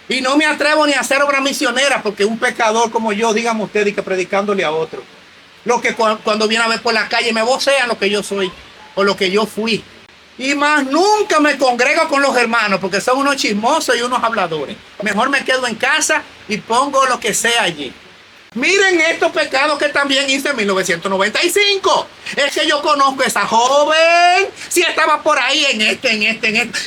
Y no me atrevo ni a hacer obra misionera porque un pecador como yo, dígame usted, y que predicándole a otro. Lo que cuando viene a ver por la calle me vocean lo que yo soy o lo que yo fui. Y más nunca me congrego con los hermanos porque son unos chismosos y unos habladores. Mejor me quedo en casa y pongo lo que sea allí. Miren estos pecados que también hice en 1995. Es que yo conozco a esa joven. Si estaba por ahí en este.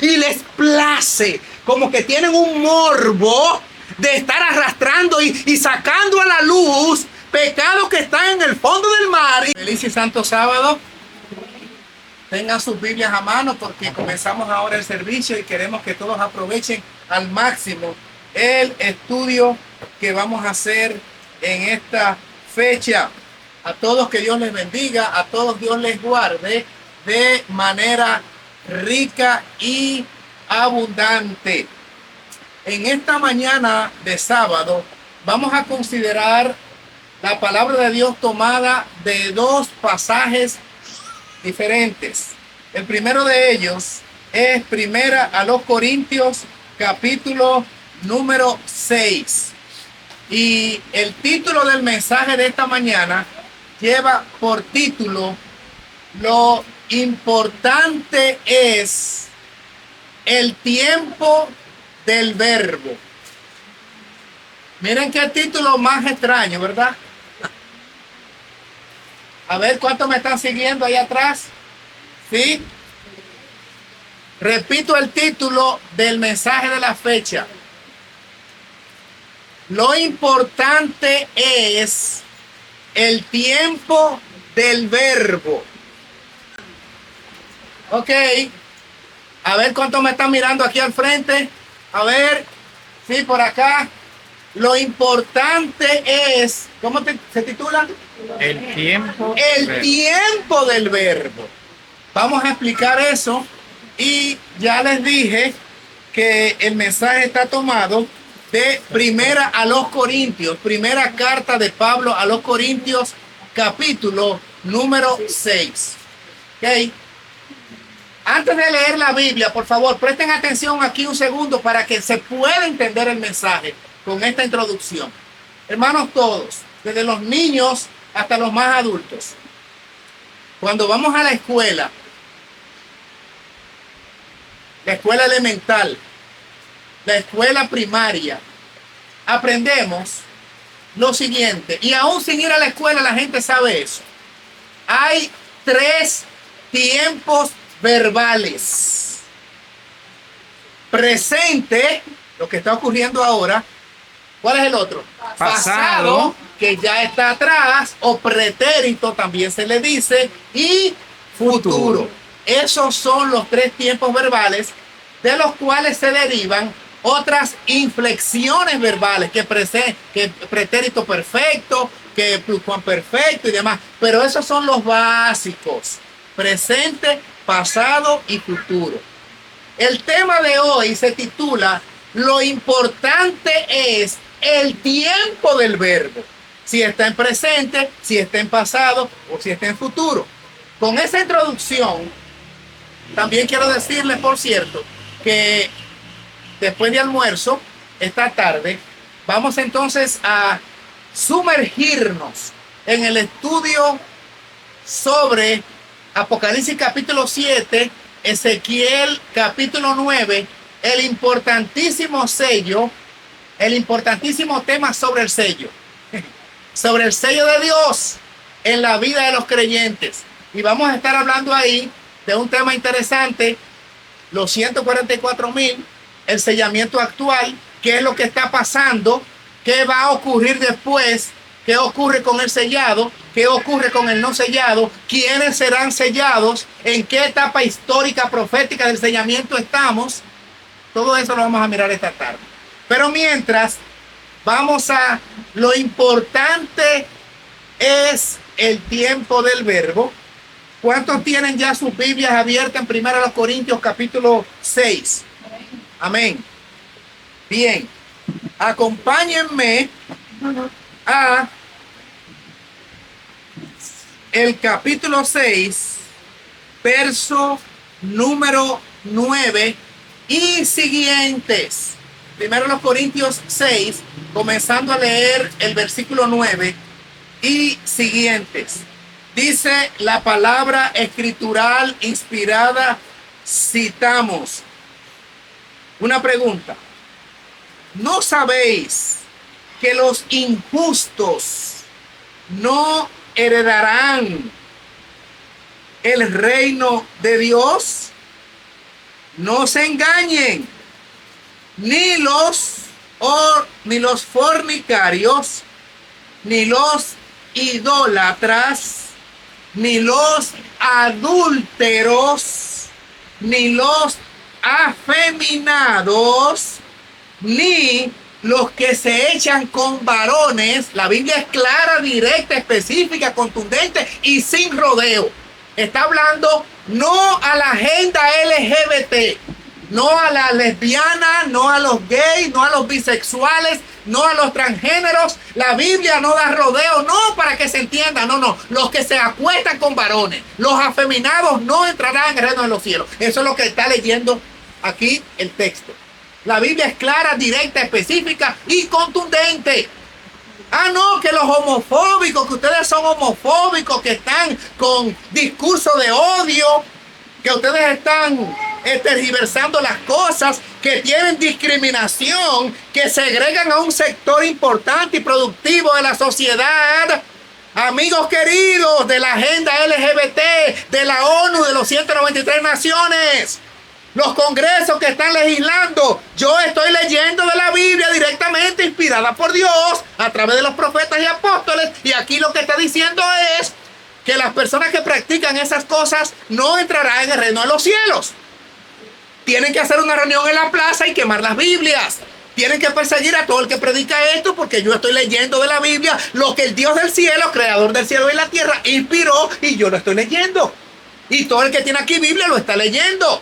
Y les place. Como que tienen un morbo de estar arrastrando y sacando a la luz pecados que están en el fondo del mar. Feliz y santo sábado. Tengan sus Biblias a mano porque comenzamos ahora el servicio y queremos que todos aprovechen al máximo el estudio que vamos a hacer en esta fecha. A todos que Dios les bendiga, a todos Dios les guarde de manera rica y abundante. En esta mañana de sábado vamos a considerar la palabra de Dios tomada de dos pasajes diferentes. El primero de ellos es primera a los Corintios capítulo número 6. Y el título del mensaje de esta mañana lleva por título: lo importante es el tiempo del verbo. Miren qué título más extraño, ¿verdad? A ver cuántos me están siguiendo ahí atrás. ¿Sí? Repito el título del mensaje de la fecha. Lo importante es el tiempo del verbo. Ok. A ver cuántos me están mirando aquí al frente. A ver. Sí, por acá. Lo importante es, ¿cómo se titula? El tiempo. El tiempo del verbo. Vamos a explicar eso. Y ya les dije que el mensaje está tomado de primera a los Corintios, primera carta de Pablo a los Corintios, capítulo número 6. ¿Ok? Antes de leer la Biblia, por favor, presten atención aquí un segundo para que se pueda entender el mensaje con esta introducción. Hermanos todos, desde los niños hasta los más adultos, cuando vamos a la escuela elemental, la escuela primaria, aprendemos lo siguiente, y aún sin ir a la escuela la gente sabe eso. Hay 3 tiempos verbales: presente, lo que está ocurriendo ahora. ¿Cuál es el otro? Pasado, que ya está atrás, o pretérito también se le dice, y futuro. Esos son los 3 tiempos verbales, de los cuales se derivan otras inflexiones verbales, que pretérito perfecto, que pluscuamperfecto y demás. Pero esos son los básicos: presente, pasado y futuro. El tema de hoy se titula: lo importante es el tiempo del verbo. Si está en presente, si está en pasado o si está en futuro. Con esa introducción, también quiero decirles, por cierto, que después de almuerzo, esta tarde, vamos entonces a sumergirnos en el estudio sobre Apocalipsis capítulo 7, Ezequiel capítulo 9, el importantísimo sello, el importantísimo tema sobre el sello de Dios en la vida de los creyentes. Y vamos a estar hablando ahí de un tema interesante: los 144,000, el sellamiento actual, qué es lo que está pasando, qué va a ocurrir después, qué ocurre con el sellado, qué ocurre con el no sellado, quiénes serán sellados, en qué etapa histórica profética del sellamiento estamos. Todo eso lo vamos a mirar esta tarde. Pero mientras, vamos a lo importante es el tiempo del verbo. ¿Cuántos tienen ya sus Biblias abiertas en 1 Corintios capítulo 6? Amén. Bien. Acompáñenme a el capítulo 6, verso número 9 y siguientes. Primero los Corintios 6, comenzando a leer el versículo 9 y siguientes. Dice la palabra escritural inspirada, citamos. Una pregunta. ¿No sabéis que los injustos no heredarán el reino de Dios? No se engañen, ni los fornicarios, ni los idólatras, ni los adúlteros, ni los afeminados, ni los que se echan con varones. La Biblia es clara, directa, específica, contundente y sin rodeo. Está hablando no a la agenda LGBT, no a las lesbianas, no a los gays, no a los bisexuales, no a los transgéneros. La Biblia no da rodeo, no, para que se entienda, no. Los que se acuestan con varones, los afeminados no entrarán en el reino de los cielos. Eso es lo que está leyendo aquí el texto. La Biblia es clara, directa, específica y contundente. Ah, no, que los homofóbicos, que ustedes son homofóbicos, que están con discurso de odio, que ustedes están tergiversando las cosas, que tienen discriminación, que segregan a un sector importante y productivo de la sociedad. Amigos queridos de la agenda LGBT, de la ONU, de los 193 naciones, los congresos que están legislando, yo estoy leyendo de la Biblia directamente inspirada por Dios a través de los profetas y apóstoles, y aquí lo que está diciendo es que las personas que practican esas cosas no entrarán en el reino de los cielos. Tienen que hacer una reunión en la plaza y quemar las Biblias. Tienen que perseguir a todo el que predica esto, porque yo estoy leyendo de la Biblia lo que el Dios del cielo, creador del cielo y la tierra, inspiró, y yo lo estoy leyendo. Y todo el que tiene aquí Biblia lo está leyendo.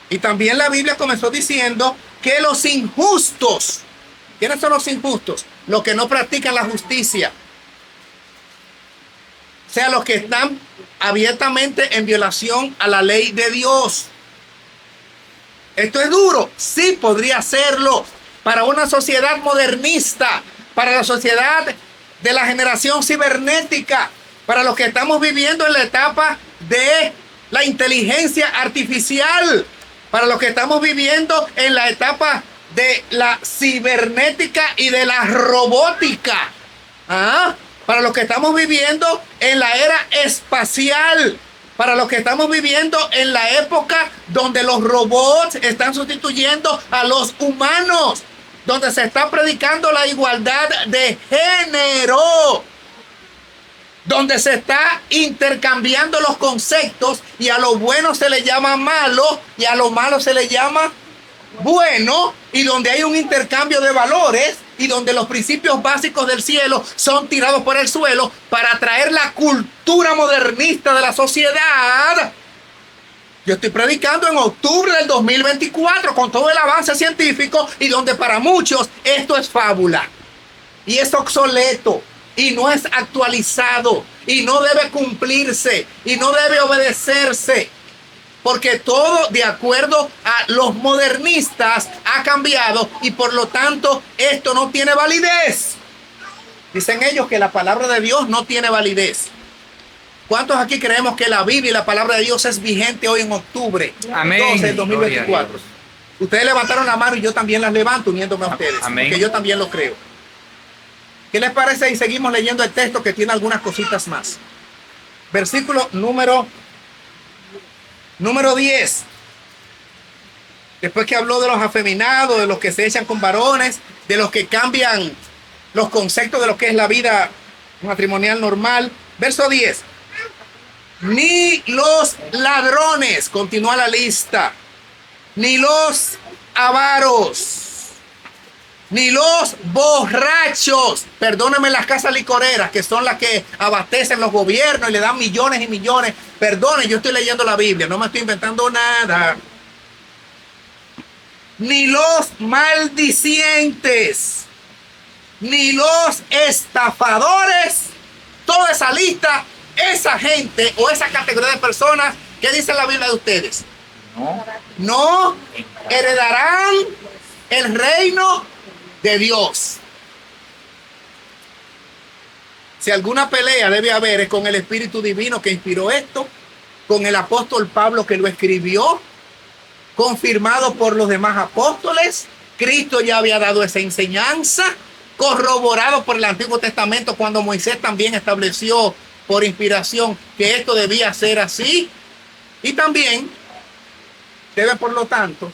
Y también la Biblia comenzó diciendo que los injustos, ¿quiénes son los injustos? Los que no practican la justicia. O sea, los que están abiertamente en violación a la ley de Dios. ¿Esto es duro? Sí, podría serlo. Para una sociedad modernista, para la sociedad de la generación cibernética, para los que estamos viviendo en la etapa de la inteligencia artificial, para los que estamos viviendo en la etapa de la cibernética y de la robótica. Para los que estamos viviendo en la era espacial, para los que estamos viviendo en la época donde los robots están sustituyendo a los humanos, donde se está predicando la igualdad de género, donde se está intercambiando los conceptos, y a lo bueno se le llama malo y a lo malo se le llama bueno, y donde hay un intercambio de valores y donde los principios básicos del cielo son tirados por el suelo para atraer la cultura modernista de la sociedad. Yo estoy predicando en octubre del 2024 con todo el avance científico, y donde para muchos esto es fábula y es obsoleto y no es actualizado y no debe cumplirse y no debe obedecerse, porque todo de acuerdo a los modernistas ha cambiado, y por lo tanto esto no tiene validez. Dicen ellos que la palabra de Dios no tiene validez. ¿Cuántos aquí creemos que la Biblia y la palabra de Dios es vigente hoy en octubre 12 del 2024? Ustedes levantaron la mano y yo también las levanto uniéndome a ustedes. Amén. Porque yo también lo creo. ¿Qué les parece? Y seguimos leyendo el texto, que tiene algunas cositas más. Versículo número 10. Después que habló de los afeminados, de los que se echan con varones, de los que cambian los conceptos de lo que es la vida matrimonial normal. Verso 10. Ni los ladrones, continúa la lista, ni los avaros, ni los borrachos, perdónenme las casas licoreras, que son las que abastecen los gobiernos y le dan millones y millones. Perdonen, yo estoy leyendo la Biblia, no me estoy inventando nada. Ni los maldicientes, ni los estafadores. Toda esa lista, esa gente o esa categoría de personas, ¿qué dice la Biblia de ustedes? No heredarán el reino de Dios. Si alguna pelea debe haber es con el Espíritu Divino que inspiró esto, con el apóstol Pablo que lo escribió, confirmado por los demás apóstoles. Cristo ya había dado esa enseñanza, corroborado por el Antiguo Testamento cuando Moisés también estableció por inspiración que esto debía ser así. Y también debe, por lo tanto,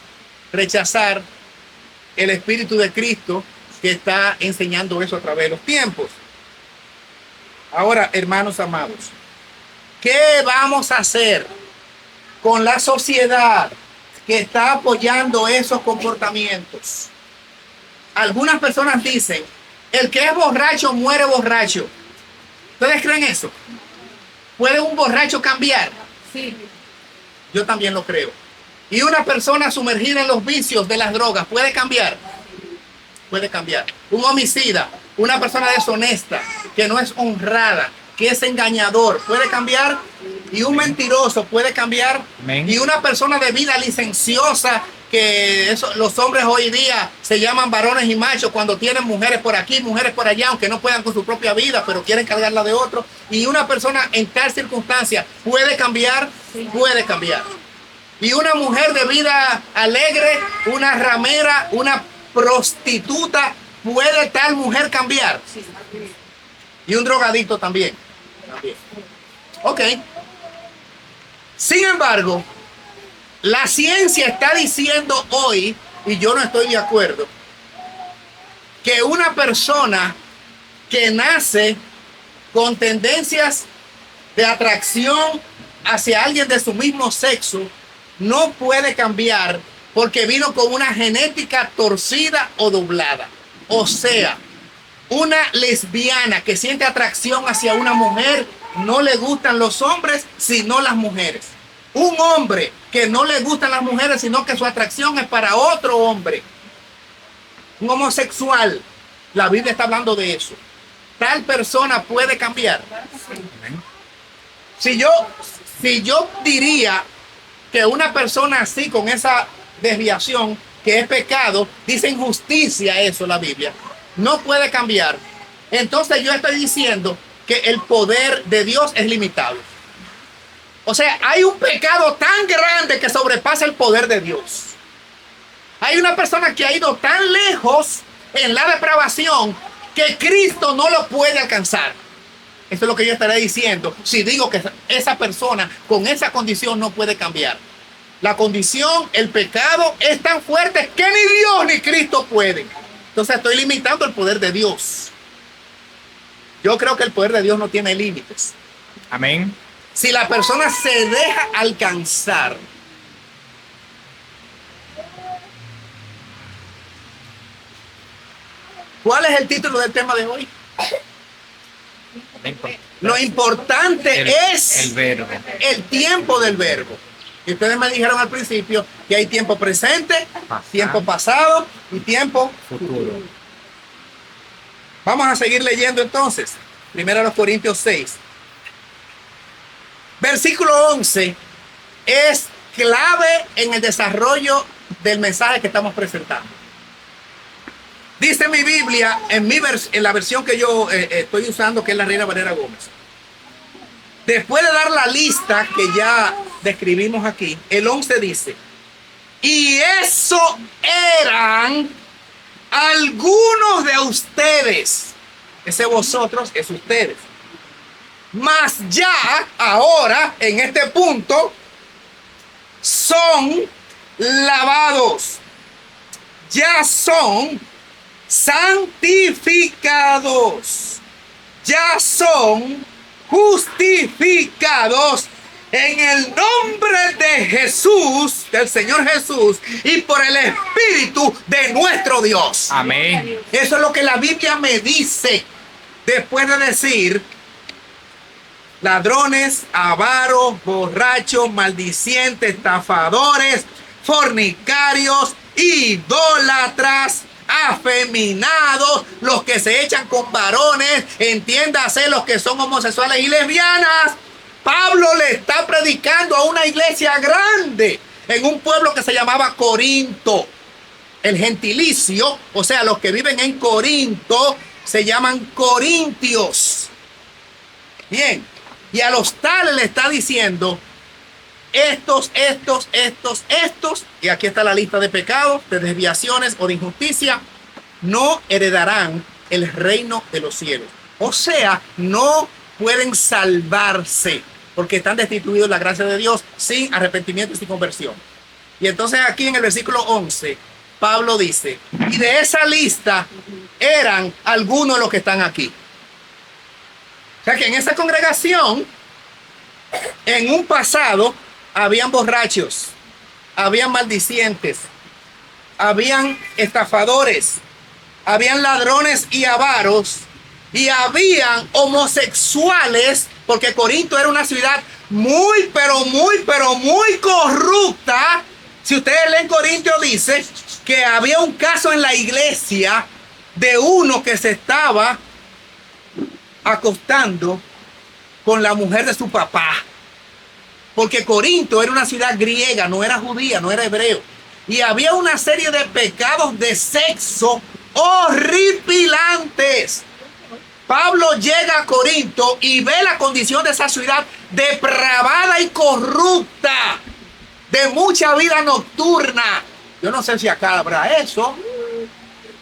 rechazar el Espíritu de Cristo que está enseñando eso a través de los tiempos. Ahora, hermanos amados, ¿qué vamos a hacer con la sociedad que está apoyando esos comportamientos? Algunas personas dicen, el que es borracho muere borracho. ¿Ustedes creen eso? ¿Puede un borracho cambiar? Sí. Yo también lo creo. ¿Y una persona sumergida en los vicios de las drogas puede cambiar? Puede cambiar. Un homicida, una persona deshonesta, que no es honrada, que es engañador, puede cambiar. Y un mentiroso puede cambiar. Amén. Y una persona de vida licenciosa, que los hombres hoy día se llaman varones y machos cuando tienen mujeres por aquí, mujeres por allá, aunque no puedan con su propia vida, pero quieren cargarla de otro. Y una persona en tal circunstancia puede cambiar, puede cambiar. Y una mujer de vida alegre, una ramera, una prostituta, ¿puede tal mujer cambiar? Y un drogadicto también. Ok. Sin embargo, la ciencia está diciendo hoy, y yo no estoy de acuerdo, que una persona que nace con tendencias de atracción hacia alguien de su mismo sexo no puede cambiar porque vino con una genética torcida o doblada. O sea, una lesbiana que siente atracción hacia una mujer, no le gustan los hombres, sino las mujeres. Un hombre que no le gustan las mujeres, sino que su atracción es para otro hombre. Un homosexual. La Biblia está hablando de eso. Tal persona puede cambiar. Si yo diría que una persona así, con esa desviación, que es pecado, dice injusticia eso la Biblia, no puede cambiar. Entonces yo estoy diciendo que el poder de Dios es limitado. O sea, hay un pecado tan grande que sobrepasa el poder de Dios. Hay una persona que ha ido tan lejos en la depravación que Cristo no lo puede alcanzar. Eso es lo que yo estaré diciendo si digo que esa persona con esa condición no puede cambiar. La condición, el pecado es tan fuerte que ni Dios ni Cristo pueden. Entonces estoy limitando el poder de Dios. Yo creo que el poder de Dios no tiene límites. Amén. Si la persona se deja alcanzar, ¿cuál es el título del tema de hoy? Lo importante es el verbo. el tiempo del verbo. Y ustedes me dijeron al principio que hay tiempo presente, tiempo pasado y tiempo Futuro. Vamos a seguir leyendo entonces. 1 Corintios 6. Versículo 11 es clave en el desarrollo del mensaje que estamos presentando. Dice mi Biblia, en la versión que yo estoy usando, que es la Reina Valera Gómez. Después de dar la lista que ya describimos aquí, el 11 dice, y eso eran algunos de ustedes. Ese vosotros es ustedes. Mas ya, ahora, en este punto, son lavados. Ya son santificados. Ya son justificados en el nombre de Jesús, del Señor Jesús, y por el Espíritu de nuestro Dios. Amén. Eso es lo que la Biblia me dice después de decir ladrones, avaros, borrachos, maldicientes, estafadores, fornicarios, idólatras, afeminados, los que se echan con varones, entiéndase los que son homosexuales y lesbianas. Pablo le está predicando a una iglesia grande en un pueblo que se llamaba Corinto. El gentilicio, o sea, los que viven en Corinto, se llaman corintios. Bien, y a los tales le está diciendo, estos, y aquí está la lista de pecados, de desviaciones o de injusticia, no heredarán el reino de los cielos. O sea, no pueden salvarse, porque están destituidos de la gracia de Dios sin arrepentimiento y sin conversión. Y entonces aquí en el versículo 11, Pablo dice, y de esa lista eran algunos de los que están aquí. O sea que en esa congregación, en un pasado, habían borrachos, habían maldicientes, habían estafadores, habían ladrones y avaros, y habían homosexuales, porque Corinto era una ciudad muy corrupta. Si ustedes leen Corintios, dice que había un caso en la iglesia de uno que se estaba acostando con la mujer de su papá. Porque Corinto era una ciudad griega, no era judía, no era hebreo. Y había una serie de pecados de sexo horripilantes. Pablo llega a Corinto y ve la condición de esa ciudad depravada y corrupta, de mucha vida nocturna. Yo no sé si acá habrá eso,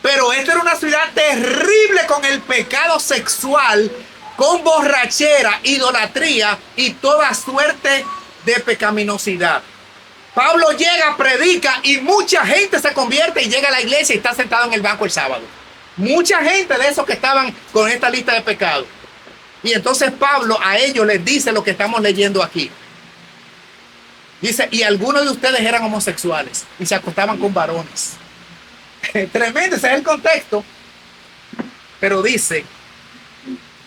pero esta era una ciudad terrible con el pecado sexual, con borrachera, idolatría y toda suerte de pecaminosidad. Pablo llega, predica y mucha gente se convierte y llega a la iglesia y está sentado en el banco el sábado. Mucha gente de esos que estaban con esta lista de pecados. Y entonces Pablo a ellos les dice lo que estamos leyendo aquí. Dice, y algunos de ustedes eran homosexuales y se acostaban con varones. Tremendo, ese es el contexto. Pero dice,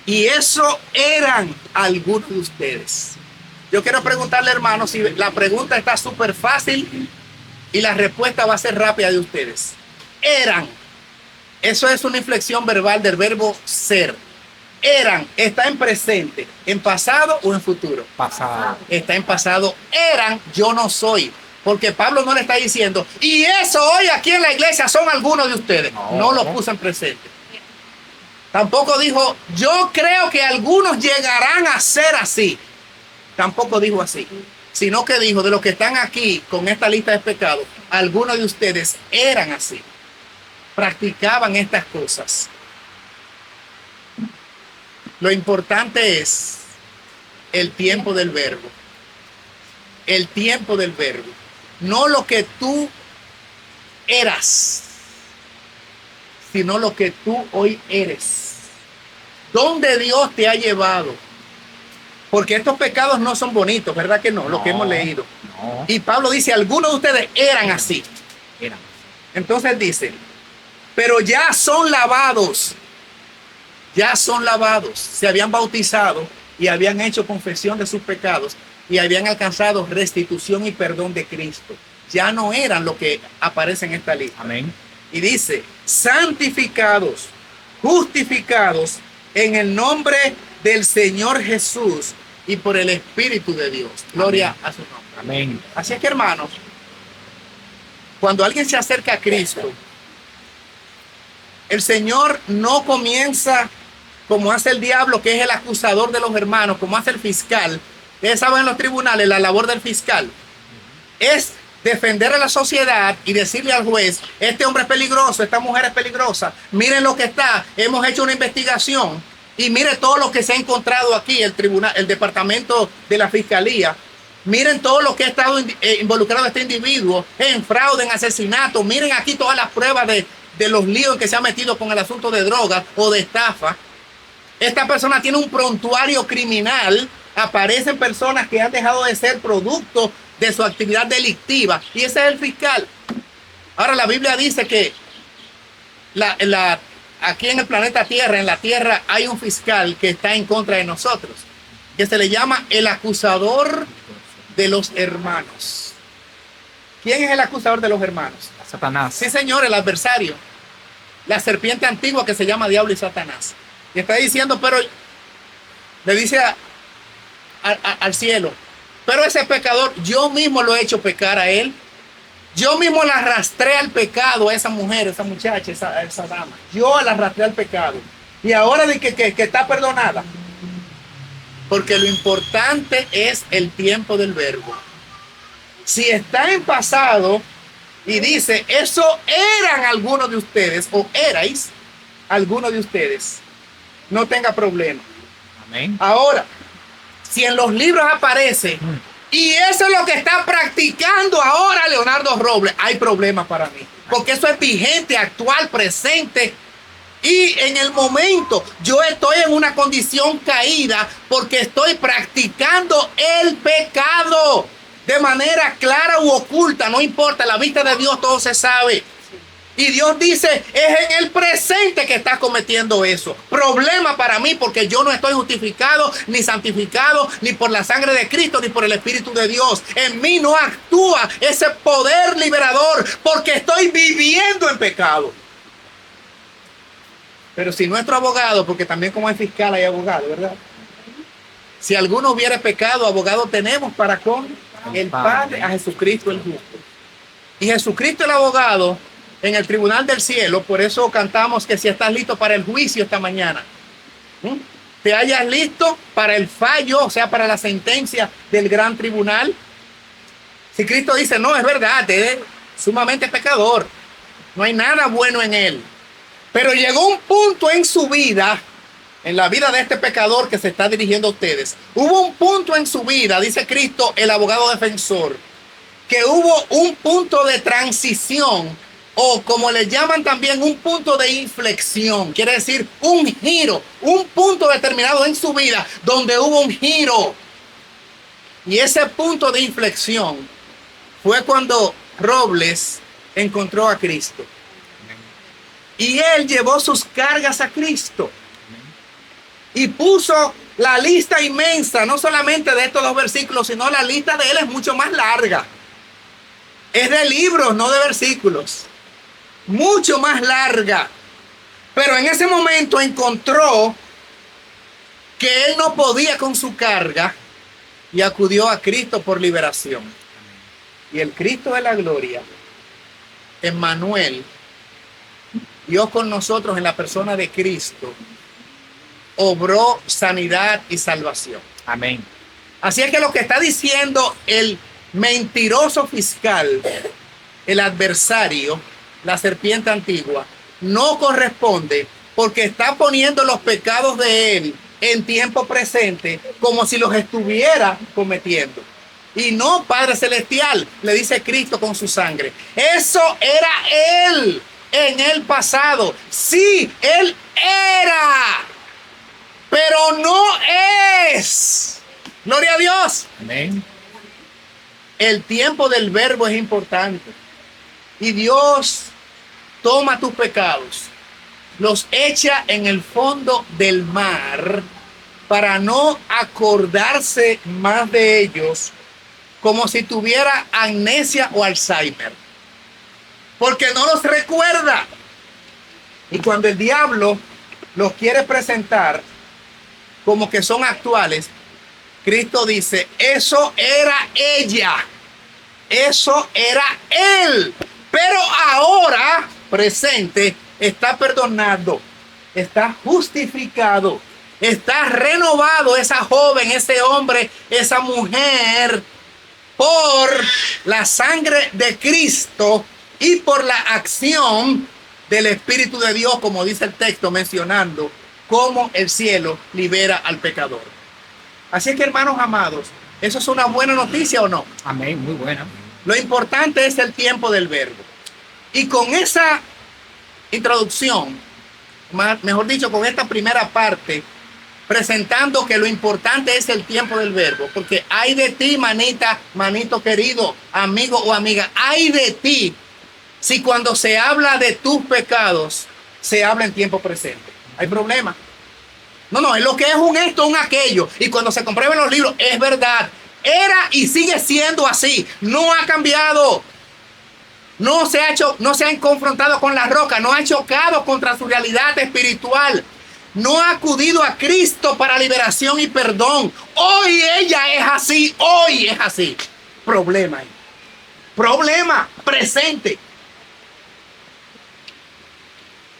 y eso eran algunos de ustedes. Yo quiero preguntarle, hermanos, si la pregunta está súper fácil y la respuesta va a ser rápida de ustedes. Eran. Eso es una inflexión verbal del verbo ser. Eran, está en presente, en pasado o en futuro. Pasado. Está en pasado. Eran, yo no soy. Porque Pablo no le está diciendo, y eso hoy aquí en la iglesia son algunos de ustedes. No lo puso en presente. Tampoco dijo, yo creo que algunos llegarán a ser así. Tampoco dijo así. Sino que dijo, de los que están aquí con esta lista de pecados, algunos de ustedes eran así. Practicaban estas cosas. Lo importante es el tiempo del verbo. El tiempo del verbo. No lo que tú eras, sino lo que tú hoy eres. ¿Dónde Dios te ha llevado? Porque estos pecados no son bonitos, ¿verdad que no? Lo que hemos leído. No. Y Pablo dice, algunos de ustedes eran así. Eran. Entonces dice, pero ya son lavados. Ya son lavados. Se habían bautizado y habían hecho confesión de sus pecados y habían alcanzado restitución y perdón de Cristo. Ya no eran lo que aparece en esta lista. Amén. Y dice, santificados, justificados en el nombre del Señor Jesús y por el Espíritu de Dios. Gloria a su nombre. Amén. Así es que, hermanos, cuando alguien se acerca a Cristo, el Señor no comienza como hace el diablo, que es el acusador de los hermanos, como hace el fiscal. Ustedes saben en los tribunales la labor del fiscal es defender a la sociedad y decirle al juez, este hombre es peligroso, esta mujer es peligrosa, miren lo que está, hemos hecho una investigación y mire todo lo que se ha encontrado aquí, el tribunal, el departamento de la fiscalía, miren todo lo que ha estado involucrado este individuo en fraude, en asesinato, miren aquí todas las pruebas de los líos que se ha metido con el asunto de drogas o de estafa. Esta persona tiene un prontuario criminal, aparecen personas que han dejado de ser producto de su actividad delictiva y ese es el fiscal. Ahora la Biblia dice que aquí en el planeta Tierra, en la Tierra hay un fiscal que está en contra de nosotros, que se le llama el acusador de los hermanos. ¿Quién es el acusador de los hermanos? Satanás. Sí, señor, el adversario. La serpiente antigua que se llama Diablo y Satanás. Y está diciendo, pero le dice al cielo, pero ese pecador, yo mismo lo he hecho pecar a él. Yo mismo la arrastré al pecado a esa mujer, esa muchacha, esa dama. Yo la arrastré al pecado. Y ahora de que está perdonada. Porque lo importante es el tiempo del verbo. Si está en pasado y dice, eso eran algunos de ustedes o erais algunos de ustedes, no tenga problema. Amén. Ahora, si en los libros aparece y eso es lo que está practicando ahora Leonardo Robles, hay problemas para mí. Porque eso es vigente, actual, presente. Y en el momento yo estoy en una condición caída porque estoy practicando el pecado de manera clara u oculta, no importa, a la vista de Dios todo se sabe. Y Dios dice, es en el presente que estás cometiendo eso. Problema para mí porque yo no estoy justificado, ni santificado, ni por la sangre de Cristo, ni por el Espíritu de Dios. En mí no actúa ese poder liberador porque estoy viviendo en pecado. Pero si nuestro abogado, porque también como hay fiscal hay abogado, ¿verdad? Si alguno hubiera pecado, abogado tenemos para con el Padre, a Jesucristo el justo. Y Jesucristo el abogado en el tribunal del cielo, por eso cantamos que si estás listo para el juicio esta mañana, te hayas listo para el fallo, o sea, para la sentencia del gran tribunal. Si Cristo dice, no, es verdad, es sumamente pecador, no hay nada bueno en él. Pero llegó un punto en su vida, en la vida de este pecador que se está dirigiendo a ustedes. Hubo un punto en su vida, dice Cristo, el abogado defensor, que hubo un punto de transición, o como le llaman también, un punto de inflexión. Quiere decir un giro, un punto determinado en su vida donde hubo un giro. Y ese punto de inflexión fue cuando Robles encontró a Cristo. Y él llevó sus cargas a Cristo. Y puso la lista inmensa, no solamente de estos 2 versículos, sino la lista de él es mucho más larga. Es de libros, no de versículos. Mucho más larga. Pero en ese momento encontró que él no podía con su carga y acudió a Cristo por liberación. Y el Cristo de la gloria, Emmanuel, Dios con nosotros en la persona de Cristo, obró sanidad y salvación. Amén. Así es que lo que está diciendo el mentiroso fiscal, el adversario, la serpiente antigua, no corresponde porque está poniendo los pecados de él en tiempo presente como si los estuviera cometiendo. Y no, Padre Celestial, le dice Cristo con su sangre. Eso era él en el pasado. Sí, él era, pero no es. Gloria a Dios. Amén. El tiempo del verbo es importante. Y Dios toma tus pecados, los echa en el fondo del mar para no acordarse más de ellos, como si tuviera amnesia o Alzheimer. Porque no los recuerda. Y cuando el diablo los quiere presentar como que son actuales, Cristo dice, eso era ella, eso era él. Pero ahora, presente, está perdonado, está justificado, está renovado esa joven, ese hombre, esa mujer, por la sangre de Cristo y por la acción del Espíritu de Dios, como dice el texto mencionando cómo el cielo libera al pecador. Así que, hermanos amados, ¿eso es una buena noticia o no? Amén, muy buena. Lo importante es el tiempo del verbo. Y con esa introducción, mejor dicho, con esta primera parte, presentando que lo importante es el tiempo del verbo, porque hay de ti, manita, manito querido, amigo o amiga, hay de ti si cuando se habla de tus pecados, se habla en tiempo presente. Hay problema. No, es lo que es un esto, un aquello. Y cuando se comprueben los libros, es verdad. Era y sigue siendo así. No ha cambiado. No se ha confrontado con la roca. No ha chocado contra su realidad espiritual. No ha acudido a Cristo para liberación y perdón. Hoy ella es así. Hoy es así. Problema ahí. Problema presente.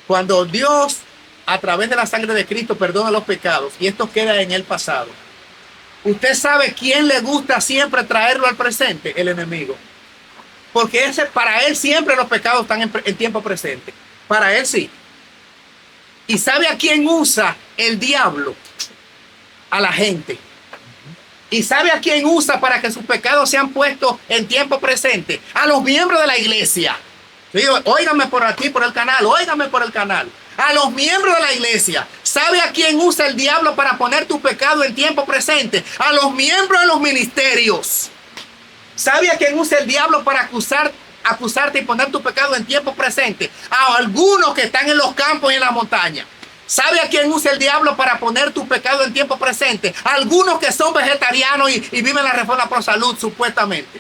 Cuando Dios, a través de la sangre de Cristo, perdona los pecados y esto queda en el pasado, usted sabe quién le gusta siempre traerlo al presente: el enemigo. Porque para él siempre los pecados están en tiempo presente. Para él sí. ¿Y sabe a quién usa el diablo? A la gente. ¿Y sabe a quién usa para que sus pecados sean puestos en tiempo presente? A los miembros de la iglesia. Óigame por aquí, por el canal, óigame por el canal. A los miembros de la iglesia. ¿Sabe a quién usa el diablo para poner tu pecado en tiempo presente? A los miembros de los ministerios. ¿Sabe a quién usa el diablo para acusarte y poner tu pecado en tiempo presente? A algunos que están en los campos y en la montaña. ¿Sabe a quién usa el diablo para poner tu pecado en tiempo presente? A algunos que son vegetarianos y viven la reforma por salud, supuestamente.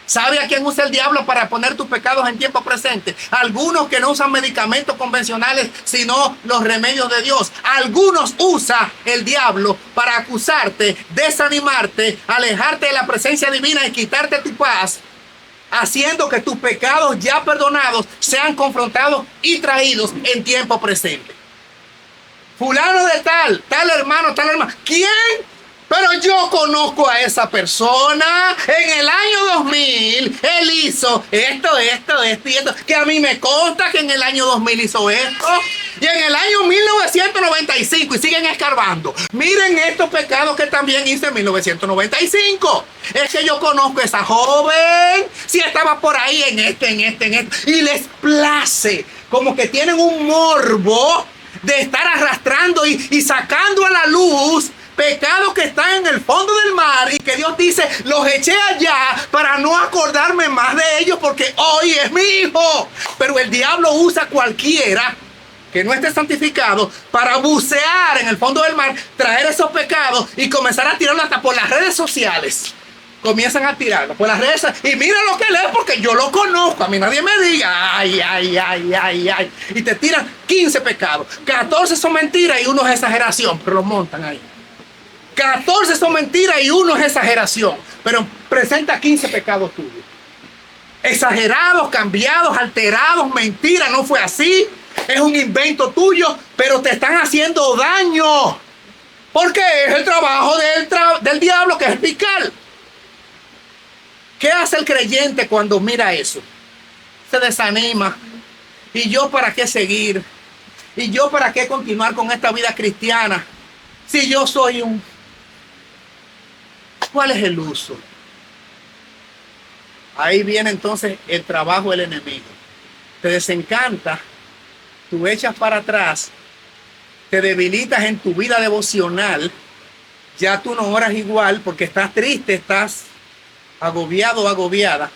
¿Sabe a quién usa el diablo para poner tus pecados en tiempo presente? Algunos que no usan medicamentos convencionales, sino los remedios de Dios. Algunos usa el diablo para acusarte, desanimarte, alejarte de la presencia divina y quitarte tu paz, haciendo que tus pecados ya perdonados sean confrontados y traídos en tiempo presente. Fulano de tal hermano, tal hermano. ¿Quién? Pero yo conozco a esa persona. En el año 2000, él hizo esto, y esto. Que a mí me consta que en el año 2000 hizo esto. Y en el año 1995, y siguen escarbando. Miren estos pecados que también hice en 1995. Es que yo conozco a esa joven. Si estaba por ahí en este. Y les place. Como que tienen un morbo de estar arrastrando y sacando a la luz pecados que están en el fondo del mar y que Dios dice: los eché allá para no acordarme más de ellos porque hoy es mi hijo. Pero el diablo usa cualquiera que no esté santificado para bucear en el fondo del mar, traer esos pecados y comenzar a tirarlo hasta por las redes sociales. Comienzan a tirarlo por las redes y mira lo que lee porque yo lo conozco. A mí nadie me diga ay. Y te tiran 15 pecados. 14 son mentiras y uno es exageración, pero lo montan ahí. 14 son mentiras y uno es exageración, pero presenta 15 pecados tuyos. Exagerados, cambiados, alterados, mentiras, no fue así. Es un invento tuyo, pero te están haciendo daño. Porque es el trabajo del diablo, que es picar. ¿Qué hace el creyente cuando mira eso? Se desanima. ¿Y yo para qué seguir? ¿Y yo para qué continuar con esta vida cristiana? Si yo soy un... ¿Cuál es el uso? Ahí viene entonces el trabajo del enemigo. Te desencanta, tú echas para atrás, te debilitas en tu vida devocional, ya tú no oras igual porque estás triste, estás agobiado o agobiada.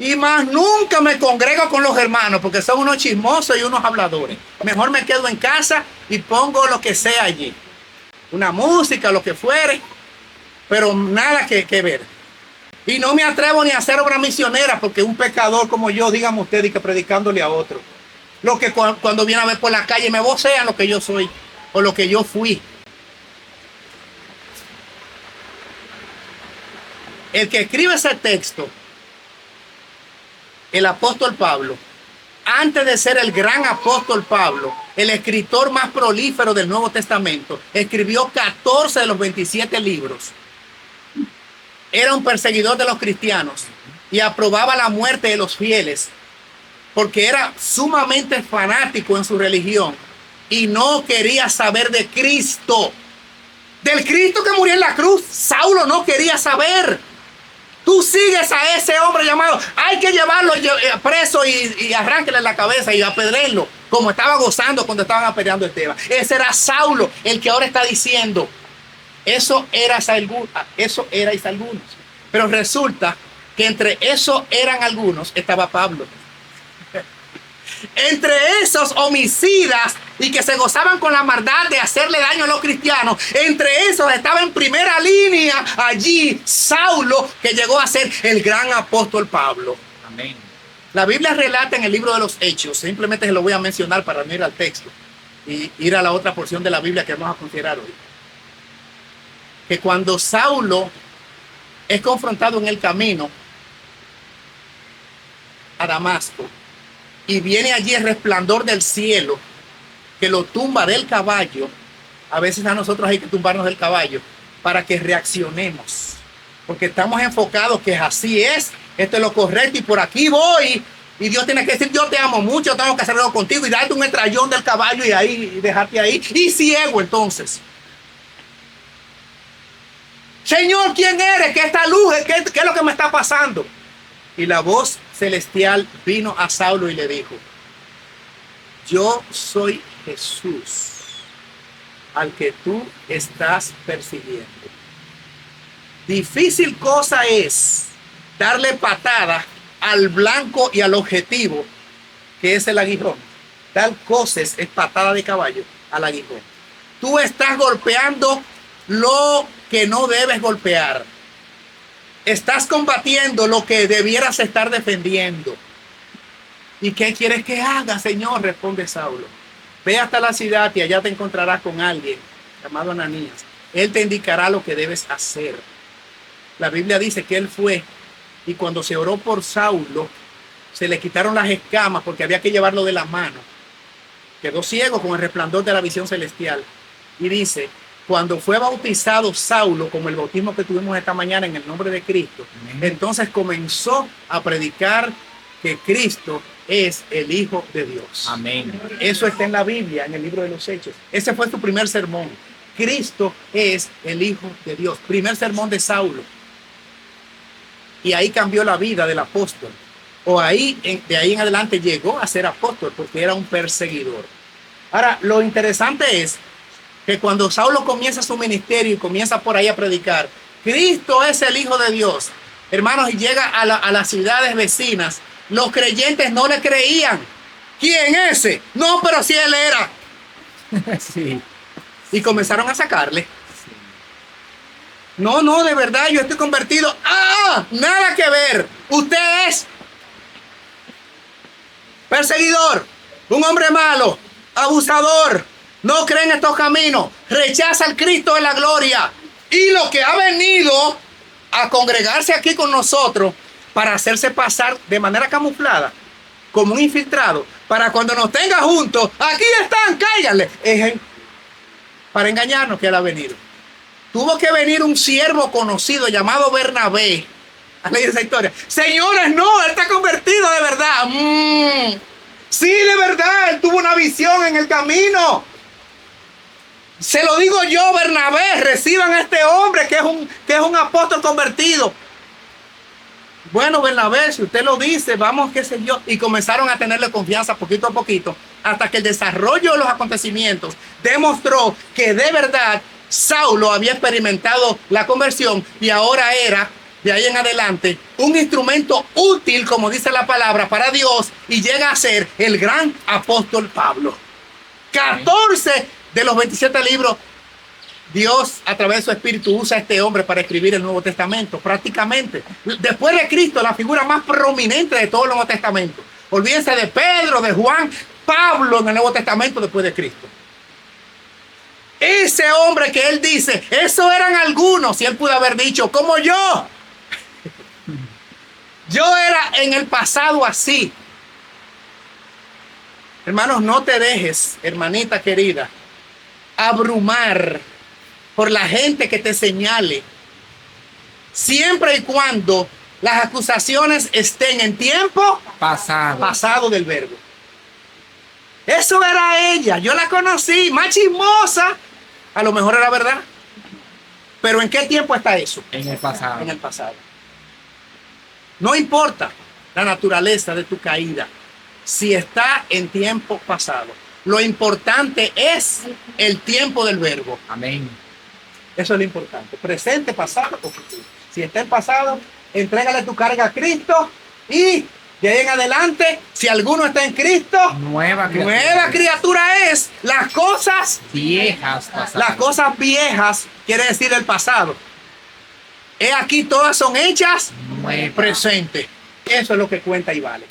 Y más nunca me congrego con los hermanos porque son unos chismosos y unos habladores. Mejor me quedo en casa y pongo lo que sea allí. Una música, lo que fuere, pero nada que ver. Y no me atrevo ni a hacer obra misionera porque un pecador como yo, dígame usted, y que predicándole a otro. Lo que cuando viene a ver por la calle me vocean lo que yo soy o lo que yo fui. El que escribe ese texto, el apóstol Pablo, antes de ser el gran apóstol Pablo, el escritor más prolífero del Nuevo Testamento, escribió 14 de los 27 libros. Era un perseguidor de los cristianos y aprobaba la muerte de los fieles porque era sumamente fanático en su religión y no quería saber de Cristo. Del Cristo que murió en la cruz, Saulo no quería saber. Tú sigues a ese hombre llamado, hay que llevarlo preso y arránquele la cabeza y apedrenlo, como estaba gozando cuando estaban apedreando a Esteban. Ese era Saulo, el que ahora está diciendo, eso erais algunos. Pero resulta que entre esos eran algunos estaba Pablo. Entre esos homicidas y que se gozaban con la maldad de hacerle daño a los cristianos, entre esos estaba en primera línea allí Saulo, que llegó a ser el gran apóstol Pablo. Amén. La Biblia relata en el libro de los Hechos, simplemente se lo voy a mencionar para no ir al texto y ir a la otra porción de la Biblia que vamos a considerar hoy, que cuando Saulo es confrontado en el camino a Damasco y viene allí el resplandor del cielo que lo tumba del caballo, a veces a nosotros hay que tumbarnos del caballo para que reaccionemos, porque estamos enfocados que así es, esto es lo correcto y por aquí voy, y Dios tiene que decir yo te amo mucho, tengo que hacer algo contigo y darte un estrellón del caballo y ahí y dejarte ahí y ciego. Entonces, Señor, ¿quién eres? ¿Qué es esta luz? ¿Qué es lo que me está pasando? Y la voz celestial vino a Saulo y le dijo: yo soy Jesús, al que tú estás persiguiendo. Difícil cosa es darle patada al blanco y al objetivo, que es el aguijón. Tal cosa es patada de caballo al aguijón. Tú estás golpeando lo que no debes golpear. Estás combatiendo lo que debieras estar defendiendo. ¿Y qué quieres que haga, Señor? Responde Saulo. Ve hasta la ciudad y allá te encontrarás con alguien llamado Ananías. Él te indicará lo que debes hacer. La Biblia dice que él fue y cuando se oró por Saulo, se le quitaron las escamas porque había que llevarlo de la mano. Quedó ciego con el resplandor de la visión celestial. Y dice, cuando fue bautizado Saulo, como el bautismo que tuvimos esta mañana en el nombre de Cristo, entonces comenzó a predicar que Cristo es el Hijo de Dios. Amén. Eso está en la Biblia, en el libro de los Hechos. Ese fue su primer sermón. Cristo es el Hijo de Dios. Primer sermón de Saulo. Y ahí cambió la vida del apóstol. O de ahí en adelante llegó a ser apóstol porque era un perseguidor. Ahora, lo interesante es que cuando Saulo comienza su ministerio y comienza por ahí a predicar, Cristo es el Hijo de Dios, hermanos, y llega a las ciudades vecinas, los creyentes no le creían. ¿Quién es ese? No, pero si él era. Sí. Y comenzaron a sacarle. No, de verdad, yo estoy convertido. ¡Ah! Nada que ver. Usted es perseguidor, un hombre malo, abusador, no cree en estos caminos, rechaza al Cristo de la gloria. Y lo que ha venido a congregarse aquí con nosotros para hacerse pasar de manera camuflada, como un infiltrado, para cuando nos tenga juntos, aquí están, cáiganle. Para engañarnos que él ha venido. Tuvo que venir un siervo conocido llamado Bernabé. ¿Has leído esa historia? Señores, no, él está convertido de verdad. Sí, de verdad, él tuvo una visión en el camino. Se lo digo yo, Bernabé, reciban a este hombre que es un apóstol convertido. Bueno, Bernabé, si usted lo dice, vamos, qué sé yo. Y comenzaron a tenerle confianza poquito a poquito, hasta que el desarrollo de los acontecimientos demostró que de verdad Saulo había experimentado la conversión y ahora era, de ahí en adelante, un instrumento útil, como dice la palabra, para Dios, y llega a ser el gran apóstol Pablo. 14 de los 27 libros, Dios a través de su espíritu usa a este hombre para escribir el Nuevo Testamento, prácticamente. Después de Cristo, la figura más prominente de todo el Nuevo Testamento. Olvídense de Pedro, de Juan, Pablo en el Nuevo Testamento después de Cristo. Ese hombre que él dice, eso eran algunos, y él pudo haber dicho, como yo. Yo era en el pasado así. Hermanos, no te dejes, hermanita querida, abrumar por la gente que te señale, siempre y cuando las acusaciones estén en tiempo pasado del verbo. Eso era ella, yo la conocí, más chismosa, a lo mejor era verdad, pero ¿en qué tiempo está eso? En el pasado. En el pasado. No importa la naturaleza de tu caída, si está en tiempo pasado. Lo importante es el tiempo del verbo. Amén. Eso es lo importante. Presente, pasado o futuro. Si está en pasado, entrégale tu carga a Cristo y de ahí en adelante, si alguno está en Cristo, nueva criatura es. Las cosas viejas pasadas. Las cosas viejas quiere decir el pasado. He aquí todas son hechas presente. Eso es lo que cuenta y vale.